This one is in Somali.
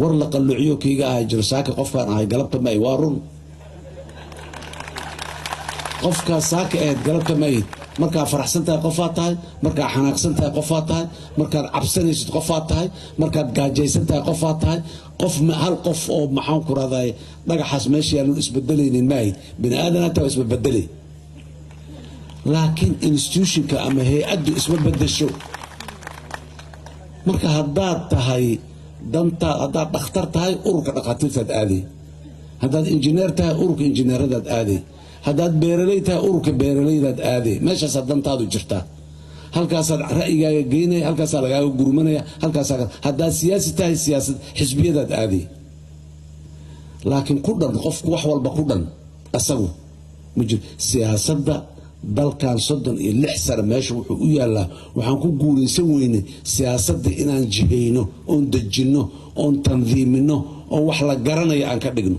ورلا قلعيو كيغا جرساك قفكان هاي قلبت ماي وارون قفكا ساك قلبت ماي marka faraxsantahay qofaad tahay marka xanaaqsantahay qofaad tahay marka cabsanaysid qofaad tahay marka gaajaysantahay qofaad tahay qof hal qof oo maxaan ku raday dhagaxas meesha yaalo isbedelaynin maay bini aadanata isbeddelay laakiin institutionka ama hay'addu isbedesho marka haddaad tahay danta haddaad dhakhtar tahay ururka dhaqaatiirtaad aaday haddaad injineer tahay ururka injineeradaad aaday haddaad beeraley tahay ururka beeralaydaad aaday meeshaasaa dantaadu jirtaa halkaasaad ra'yigaaga geynaya halkaasaa lagaaga gurmanaya halkaasaa haddaad siyaasi tahay siyaasad xisbiyadaad aaday laakiin ku dhan qofku wax walba ku dhan asagu ma jiro siyaasadda dalkan 36 sano meesha wuxuu u yaalaa waxaan ku guuraysan weynay siyaasadda inaan jihayno oon dejinno oon tandiimino oo wax la garanayo aan ka dhigno